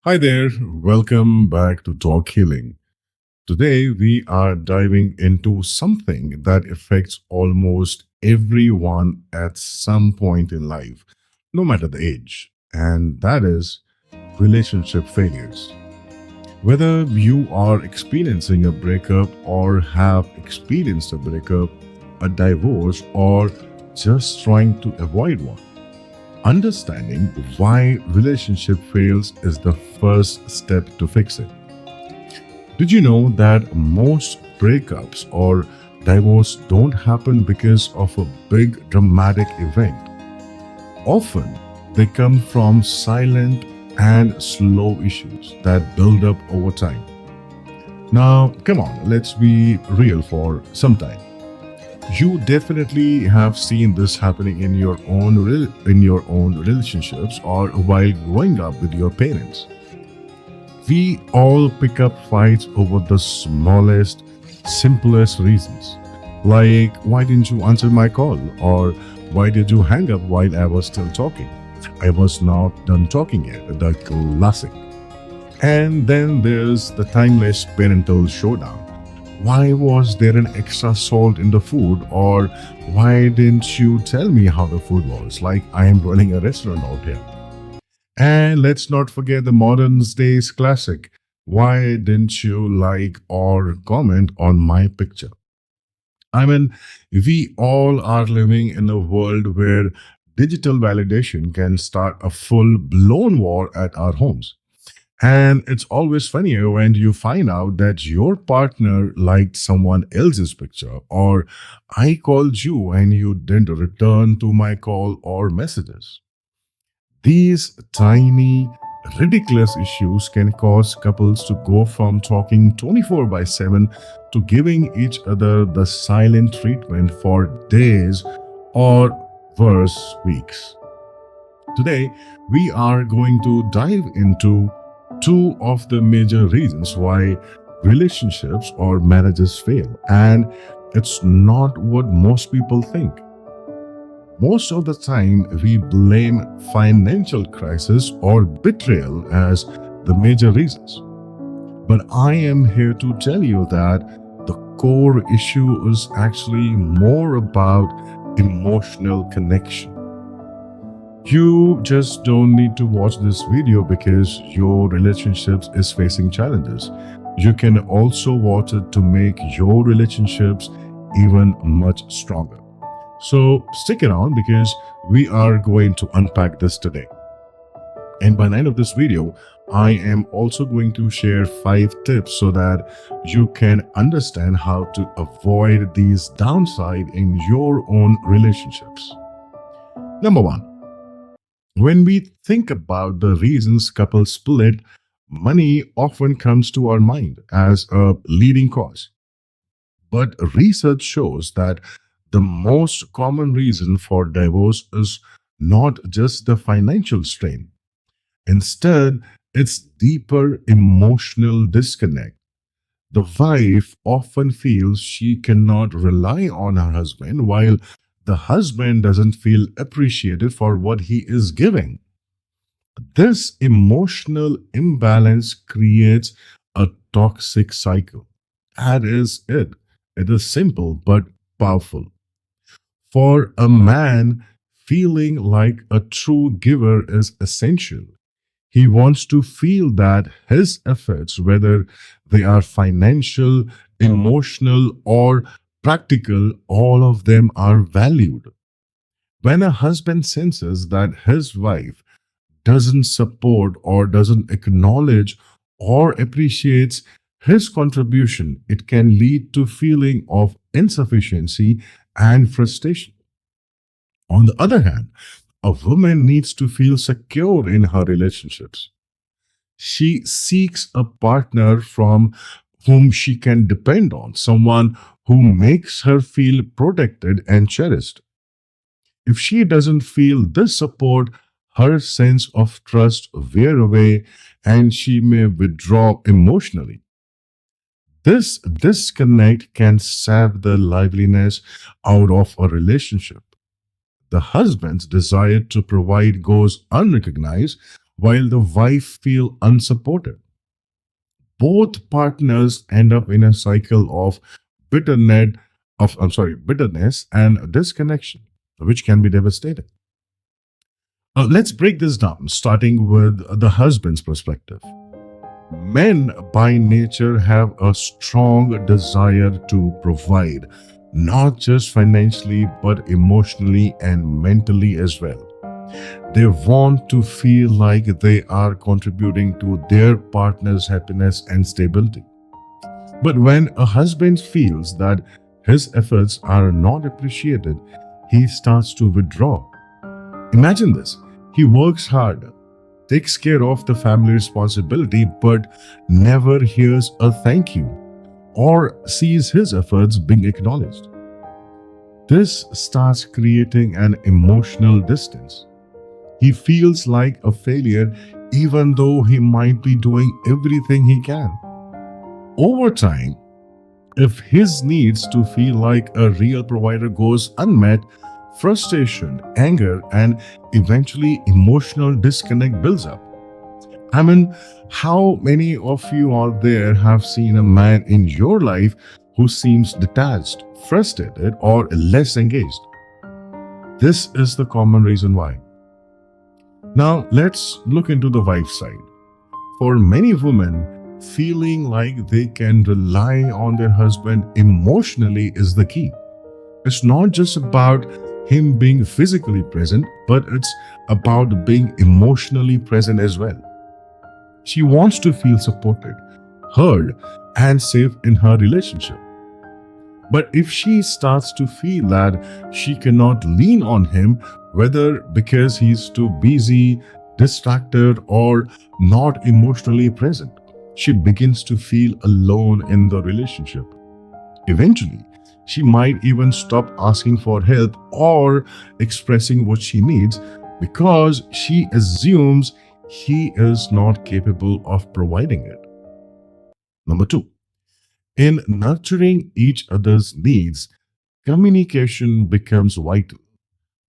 Hi there, welcome back to Talk Healing. Today we are diving into something that affects almost everyone at some point in life, no matter the age, and that is relationship failures. Whether you are experiencing a breakup or have experienced a breakup, a divorce, or just trying to avoid one. Understanding why relationship fails is the first step to fix it. Did you know that most breakups or divorce don't happen because of a big dramatic event? Often they come from silent and slow issues that build up over time. Now, come on, let's be real for some time. You definitely have seen this happening in your own relationships or while growing up with your parents. We all pick up fights over the smallest, simplest reasons. Like, why didn't you answer my call? Or why did you hang up while I was still talking? I was not done talking yet. The classic. And then there's the timeless parental showdown. Why was there an extra salt in the food? Or why didn't you tell me how the food was? Like, I am running a restaurant out here. And let's not forget the modern days classic. Why didn't you like or comment on my picture? I mean, we all are living in a world where digital validation can start a full blown war at our homes. And it's always funnier when you find out that your partner liked someone else's picture, or I called you and you didn't return to my call or messages. These tiny, ridiculous issues can cause couples to go from talking 24 by 7 to giving each other the silent treatment for days or worse, weeks. Today, we are going to dive into two of the major reasons why relationships or marriages fail. And it's not what most people think. Most of the time, we blame financial crisis or betrayal as the major reasons. But I am here to tell you that the core issue is actually more about emotional connection. You just don't need to watch this video because your relationships is facing challenges. You can also watch it to make your relationships even much stronger. So stick around because we are going to unpack this today. And by the end of this video, I am also going to share 5 tips so that you can understand how to avoid these downside in your own relationships. Number 1, when we think about the reasons couples split, money often comes to our mind as a leading cause. But research shows that the most common reason for divorce is not just the financial strain. Instead, it's deeper emotional disconnect. The wife often feels she cannot rely on her husband, while the husband doesn't feel appreciated for what he is giving. This emotional imbalance creates a toxic cycle. That is it. It is simple but powerful. For a man, feeling like a true giver is essential. He wants to feel that his efforts, whether they are financial, emotional, or practical, all of them are valued. When a husband senses that his wife doesn't support or doesn't acknowledge or appreciates his contribution, it can lead to feeling of insufficiency and frustration. On the other hand, a woman needs to feel secure in her relationships. She seeks a partner from whom she can depend on, someone who makes her feel protected and cherished. If she doesn't feel this support, her sense of trust wear away and she may withdraw emotionally. This disconnect can sap the liveliness out of a relationship. The husband's desire to provide goes unrecognized, while the wife feel unsupported. Both partners end up in a cycle of bitterness bitterness and disconnection, which can be devastating. Let's break this down, starting with the husband's perspective. Men by nature have a strong desire to provide, not just financially, but emotionally and mentally as well. They want to feel like they are contributing to their partner's happiness and stability. But when a husband feels that his efforts are not appreciated, he starts to withdraw. Imagine this: he works hard, takes care of the family responsibility, but never hears a thank you or sees his efforts being acknowledged. This starts creating an emotional distance. He feels like a failure even though he might be doing everything he can. Over time, if his needs to feel like a real provider goes unmet, frustration, anger, and eventually emotional disconnect builds up. I mean, how many of you out there have seen a man in your life who seems detached, frustrated, or less engaged? This is the common reason why. Now, let's look into the wife's side. For many women, feeling like they can rely on their husband emotionally is the key. It's not just about him being physically present, but it's about being emotionally present as well. She wants to feel supported, heard, and safe in her relationship. But if she starts to feel that she cannot lean on him, whether because he's too busy, distracted, or not emotionally present, she begins to feel alone in the relationship. Eventually, she might even stop asking for help or expressing what she needs because she assumes he is not capable of providing it. Number two, in nurturing each other's needs, communication becomes vital.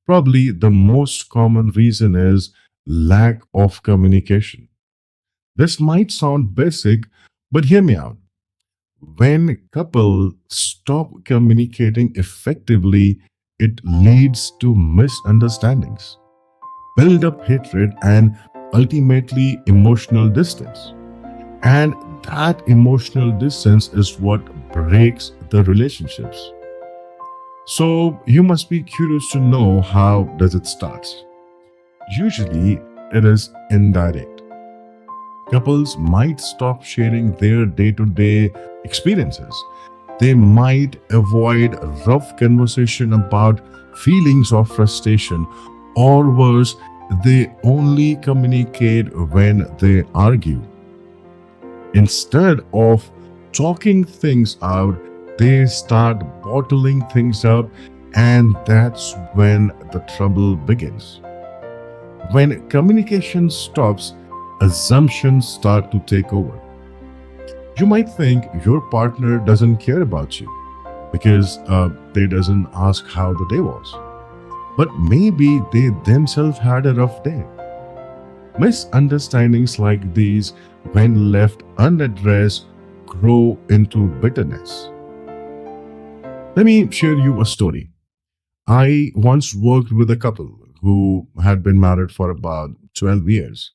Probably the most common reason is lack of communication. This might sound basic, but hear me out. When couples stop communicating effectively, it leads to misunderstandings, build up hatred, and ultimately emotional distance. And that emotional distance is what breaks the relationships. So you must be curious to know how does it start. Usually it is indirect. Couples might stop sharing their day-to-day experiences. They might avoid rough conversation about feelings of frustration, or worse, they only communicate when they argue. Instead of talking things out, they start bottling things up, and that's when the trouble begins. When communication stops, assumptions start to take over. You might think your partner doesn't care about you because they doesn't ask how the day was. But maybe they themselves had a rough day. Misunderstandings like these, when left unaddressed, grow into bitterness. Let me share you a story. I once worked with a couple who had been married for about 12 years.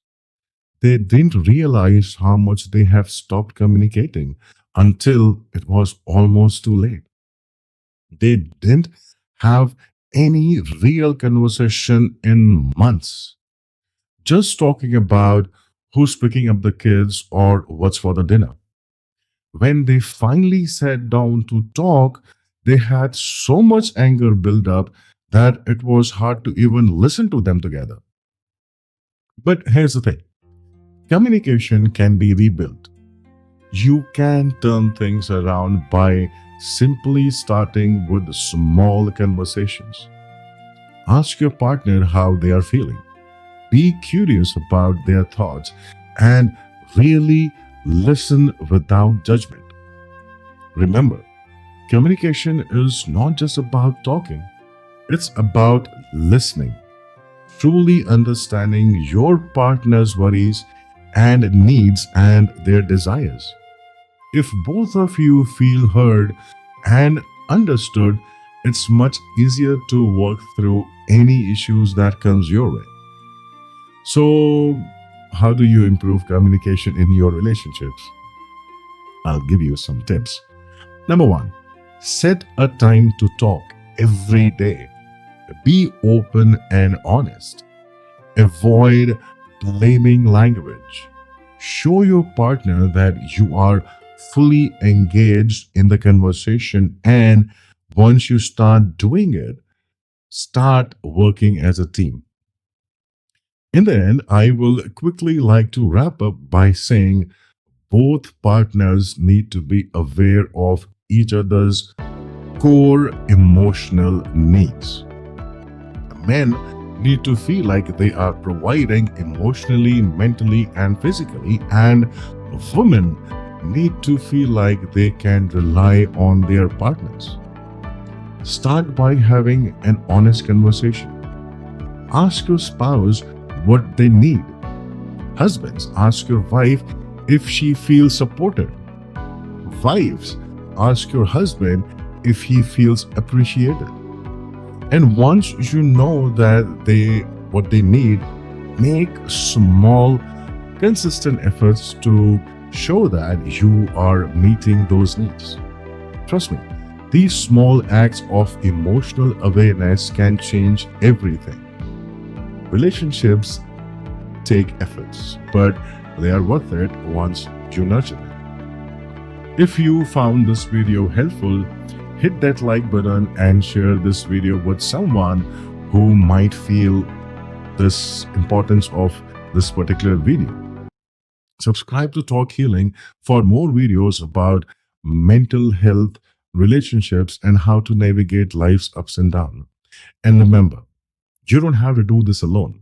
They didn't realize how much they have stopped communicating until it was almost too late. They didn't have any real conversation in months, just talking about who's picking up the kids or what's for the dinner. When they finally sat down to talk, they had so much anger build up that it was hard to even listen to them together. But here's the thing: communication can be rebuilt. You can turn things around by simply starting with small conversations. Ask your partner how they are feeling. Be curious about their thoughts and really listen without judgment. Remember, communication is not just about talking, it's about listening. truly understanding your partner's worries and needs and their desires. If both of you feel heard and understood, it's much easier to work through any issues that comes your way. So, how do you improve communication in your relationships? I'll give you some tips. Number one, set a time to talk every day. Be open and honest. Avoid blaming language. Show your partner that you are fully engaged in the conversation, and once you start doing it, start working as a team. In the end, I will quickly like to wrap up by saying both partners need to be aware of each other's core emotional needs. Men need to feel like they are providing emotionally, mentally, and physically, and women need to feel like they can rely on their partners. Start by having an honest conversation. Ask your spouse what they need. Husbands, ask your wife if she feels supported. Wives, ask your husband if he feels appreciated. And once you know that what they need, make small, consistent efforts to show that you are meeting those needs. Trust me, these small acts of emotional awareness can change everything. Relationships take efforts, but they are worth it once you nurture them. If you found this video helpful, hit that like button and share this video with someone who might feel this importance of this particular video. Subscribe to Talk Healing for more videos about mental health, relationships, and how to navigate life's ups and downs. And remember, you don't have to do this alone.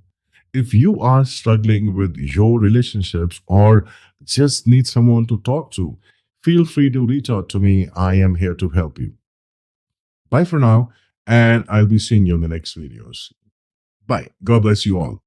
If you are struggling with your relationships or just need someone to talk to, feel free to reach out to me. I am here to help you. Bye for now, and I'll be seeing you in the next videos. Bye. God bless you all.